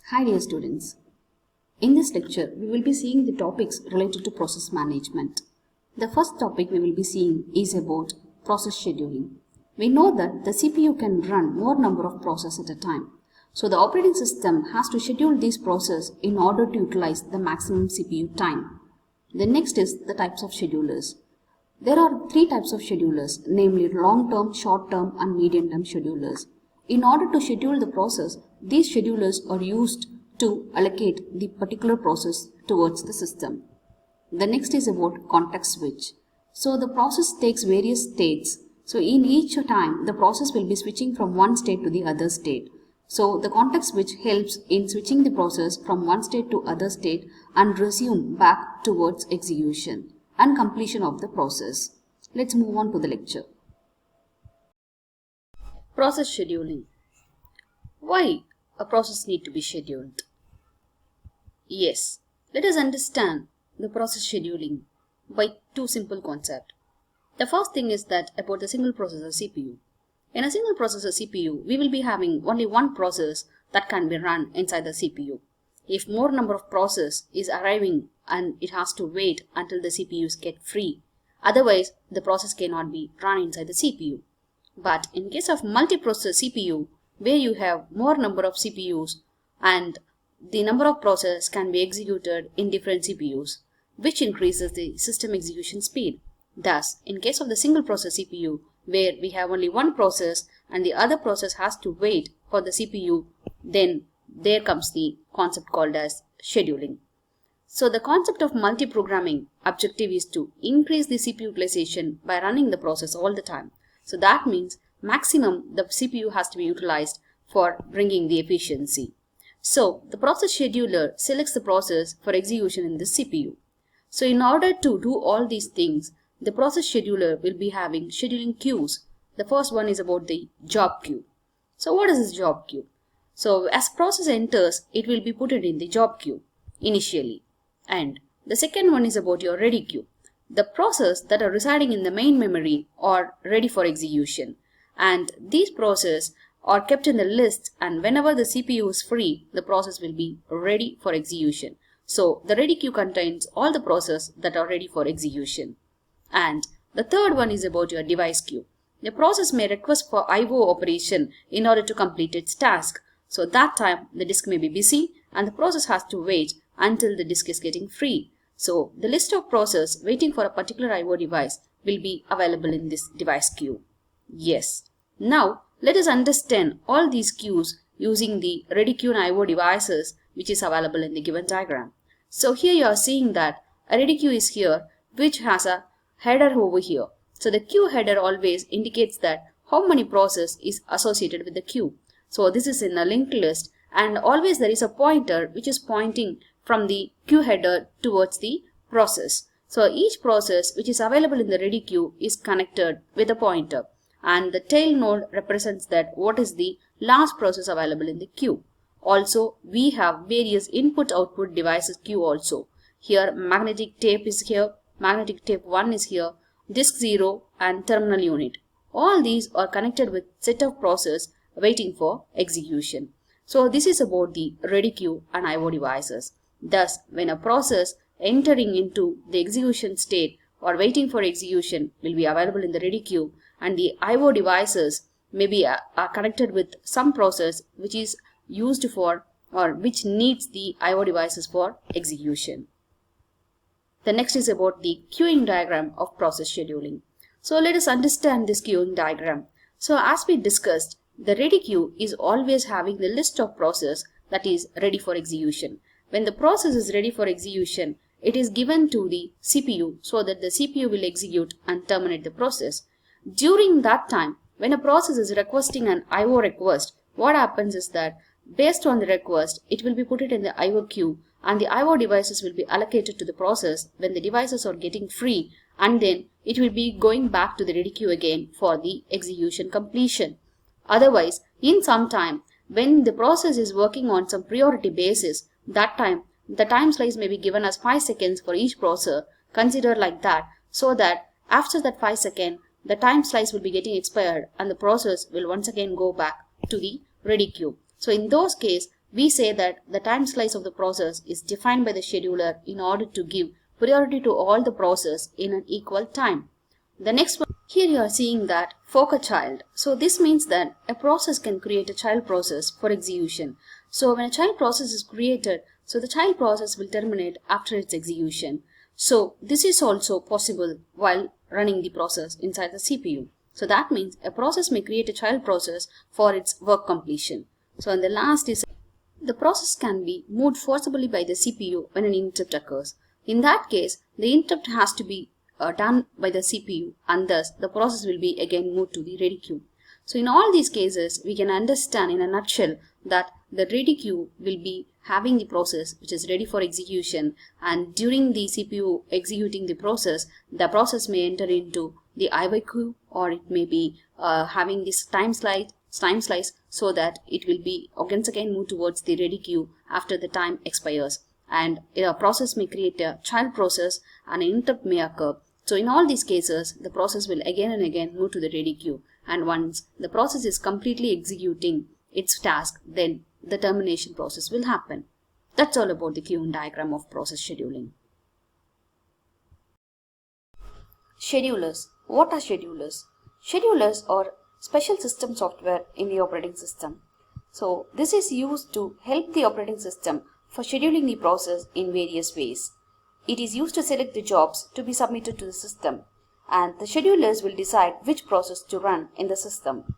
Hi dear students. In this lecture, we will be seeing the topics related to process management. The first topic we will be seeing is about process scheduling. We know that the CPU can run more number of processes at a time. So the operating system has to schedule these processes in order to utilize the maximum CPU time. The next is the types of schedulers. There are three types of schedulers, namely long-term, short-term and medium-term schedulers. In order to schedule the process, these schedulers are used to allocate the particular process towards the system. The next is about context switch. So the process takes various states. So in each time, the process will be switching from one state to the other state. So the context switch helps in switching the process from one state to other state and resume back towards execution and completion of the process. Let's move on to the lecture. Process scheduling. Why a process need to be scheduled? Yes, let us understand the process scheduling by two simple concepts. The first thing is that about the single processor CPU. In a single processor CPU, we will be having only one process that can be run inside the CPU. If more number of process is arriving and it has to wait until the CPUs get free, otherwise the process cannot be run inside the CPU. But in case of multiprocessor CPU, where you have more number of CPUs and the number of processes can be executed in different CPUs, which increases the system execution speed. Thus, in case of the single process CPU, where we have only one process and the other process has to wait for the CPU, then there comes the concept called as scheduling. So the concept of multiprogramming objective is to increase the CPU utilization by running the process all the time. So that means maximum the CPU has to be utilized for bringing the efficiency. So the process scheduler selects the process for execution in the CPU. So in order to do all these things, the process scheduler will be having scheduling queues. The first one is about the job queue. So what is this job queue? So as process enters, it will be put in the job queue initially. And the second one is about your ready queue. The process that are residing in the main memory are ready for execution. And these processes are kept in the list, and whenever the CPU is free, the process will be ready for execution. So the ready queue contains all the processes that are ready for execution. And the third one is about your device queue. The process may request for I/O operation in order to complete its task. So that time the disk may be busy and the process has to wait until the disk is getting free. So the list of process waiting for a particular I/O device will be available in this device queue. Yes. Now let us understand all these queues using the ready queue and I/O devices which is available in the given diagram. So here you are seeing that a ready queue is here which has a header over here. So the queue header always indicates that how many process is associated with the queue. So this is in a linked list, and always there is a pointer which is pointing from the queue header towards the process. So each process which is available in the ready queue is connected with a pointer, and the tail node represents that what is the last process available in the queue. Also we have various input output devices queue also. Here magnetic tape is here, magnetic tape 1 is here, disk 0 and terminal unit. All these are connected with set of process waiting for execution. So this is about the ready queue and I/O devices. Thus, when a process entering into the execution state or waiting for execution will be available in the ready queue, and the I/O devices may be are connected with some process which is used for or which needs the I/O devices for execution. The next is about the queuing diagram of process scheduling. So let us understand this queuing diagram. So as we discussed, the ready queue is always having the list of process that is ready for execution. When the process is ready for execution, it is given to the CPU so that the CPU will execute and terminate the process. During that time, when a process is requesting an I/O request, what happens is that based on the request, it will be put in the I/O queue, and the I/O devices will be allocated to the process when the devices are getting free, and then it will be going back to the ready queue again for the execution completion. Otherwise, in some time, when the process is working on some priority basis, that time the time slice may be given as 5 seconds for each processor, considered like that, so that after that 5 seconds, the time slice will be getting expired and the process will once again go back to the ready queue. So in those cases, we say that the time slice of the process is defined by the scheduler in order to give priority to all the process in an equal time. The next one, here you are seeing that fork a child. So this means that a process can create a child process for execution. So when a child process is created, so the child process will terminate after its execution. So this is also possible while running the process inside the CPU. So that means a process may create a child process for its work completion. So and the last is the process can be moved forcibly by the CPU when an interrupt occurs. In that case, the interrupt has to be done by the CPU, and thus the process will be again moved to the ready queue. So in all these cases, we can understand in a nutshell that the ready queue will be having the process which is ready for execution, and during the CPU executing the process may enter into the IO queue, or it may be having this time slice so that it will be once again moved towards the ready queue after the time expires. And a process may create a child process and an interrupt may occur. So in all these cases, the process will again and again move to the ready queue, and once the process is completely executing its task, then the termination process will happen. That's all about the queuing diagram of process scheduling. Schedulers. What are schedulers? Schedulers are special system software in the operating system. So this is used to help the operating system for scheduling the process in various ways. It is used to select the jobs to be submitted to the system, and the schedulers will decide which process to run in the system.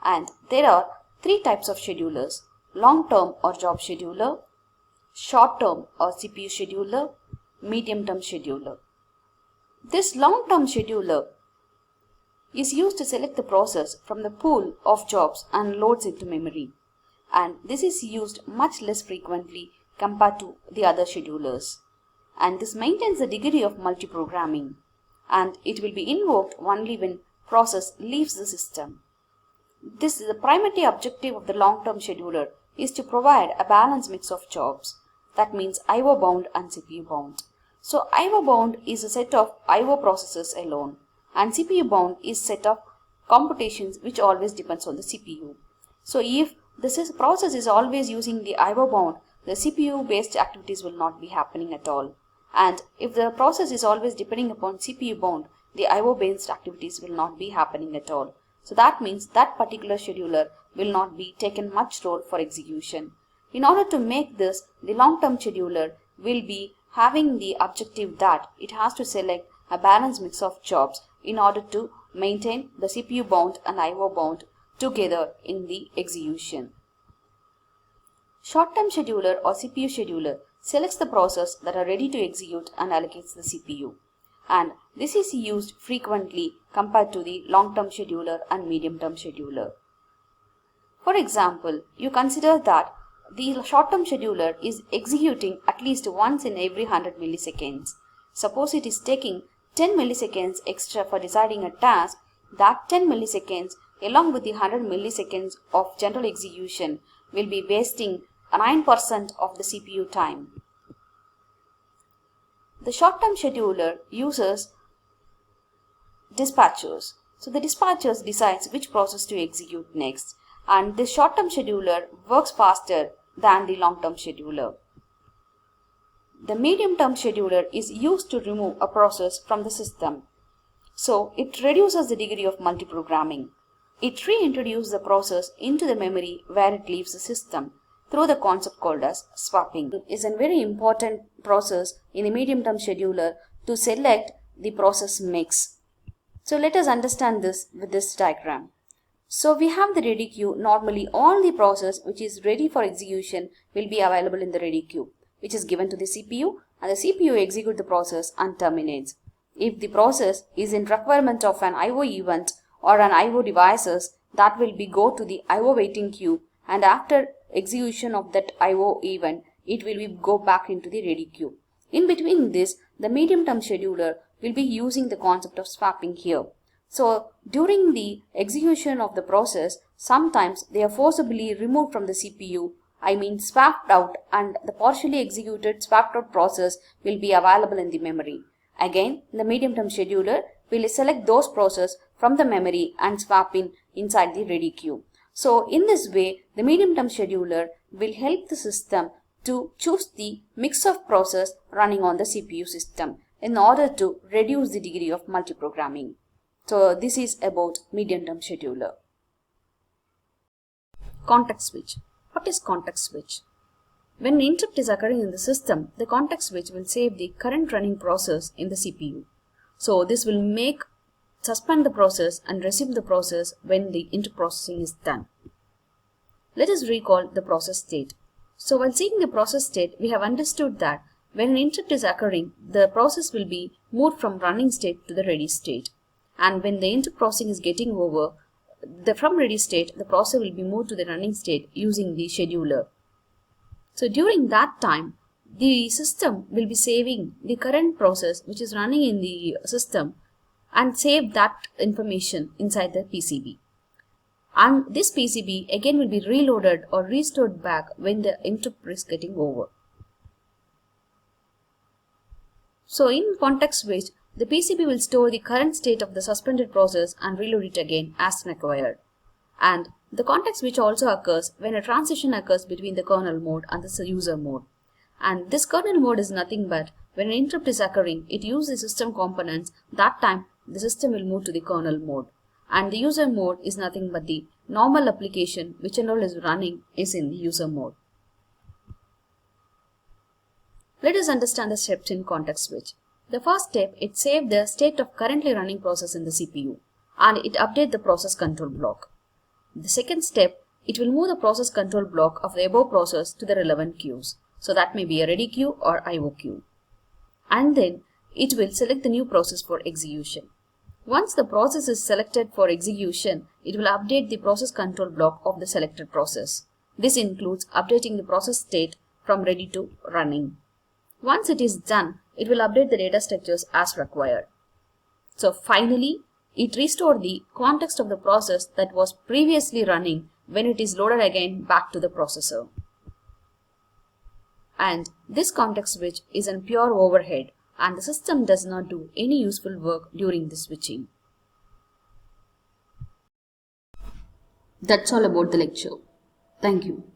And there are three types of schedulers: long-term or job scheduler, short-term or CPU scheduler, medium-term scheduler. This long-term scheduler is used to select the process from the pool of jobs and loads into memory, and this is used much less frequently compared to the other schedulers. And this maintains the degree of multiprogramming, and it will be invoked only when process leaves the system. This is the primary objective of the long-term scheduler is to provide a balanced mix of jobs. That means IO bound and CPU bound. So IO bound is a set of IO processes alone, and CPU bound is set of computations which always depends on the CPU. So if this process is always using the IO bound, the CPU based activities will not be happening at all. And if the process is always depending upon CPU bound, the IO based activities will not be happening at all. So that means that particular scheduler will not be taken much role for execution. In order to make this, the long-term scheduler will be having the objective that it has to select a balanced mix of jobs in order to maintain the CPU bound and IO bound together in the execution. Short-term scheduler or CPU scheduler selects the process that are ready to execute and allocates the CPU. And this is used frequently compared to the long-term scheduler and medium-term scheduler. For example, you consider that the short-term scheduler is executing at least once in every 100 milliseconds. Suppose it is taking 10 milliseconds extra for deciding a task. That 10 milliseconds along with the 100 milliseconds of general execution will be wasting 9% of the CPU time. The short-term scheduler uses dispatchers. So the dispatchers decides which process to execute next, and the short-term scheduler works faster than the long-term scheduler. The medium-term scheduler is used to remove a process from the system. So it reduces the degree of multiprogramming. It reintroduces the process into the memory where it leaves the system through the concept called as swapping. It is a very important process in the medium-term scheduler to select the process mix. So let us understand this with this diagram. So we have the ready queue. Normally all the process which is ready for execution will be available in the ready queue, which is given to the CPU, and the CPU executes the process and terminates. If the process is in requirement of an IO event or an IO devices, that will be go to the IO waiting queue, and after execution of that IO event, it will be go back into the ready queue. In between this, the medium-term scheduler will be using the concept of swapping here. So during the execution of the process, sometimes they are forcibly removed from the CPU, swapped out, and the partially executed swapped out process will be available in the memory. Again, the medium-term scheduler will select those processes from the memory and swap inside the ready queue. So in this way, the medium-term scheduler will help the system to choose the mix of process running on the CPU system in order to reduce the degree of multiprogramming. So this is about medium-term scheduler. Context switch. What is context switch? When an interrupt is occurring in the system, the context switch will save the current running process in the CPU. So this will suspend the process and resume the process when the interprocessing is done. Let us recall the process state. So while seeing the process state, we have understood that when an interrupt is occurring, the process will be moved from running state to the ready state. And when the interprocessing is getting over, from ready state, the process will be moved to the running state using the scheduler. So during that time, the system will be saving the current process which is running in the system and save that information inside the PCB. And this PCB again will be reloaded or restored back when the interrupt is getting over. So in context switch, the PCB will store the current state of the suspended process and reload it again as required. And the context switch also occurs when a transition occurs between the kernel mode and the user mode. And this kernel mode is nothing but when an interrupt is occurring, it uses the system components. That time the system will move to the kernel mode. And the user mode is nothing but the normal application which and all is running is in the user mode. Let us understand the steps in context switch. The first step, it saves the state of currently running process in the CPU and it updates the process control block. The second step, it will move the process control block of the above process to the relevant queues. So that may be a ready queue or IO queue. And then it will select the new process for execution. Once the process is selected for execution, it will update the process control block of the selected process. This includes updating the process state from ready to running. Once it is done, it will update the data structures as required. So finally, it restores the context of the process that was previously running when it is loaded again back to the processor. And this context switch is a pure overhead and the system does not do any useful work during the switching. That's all about the lecture. Thank you.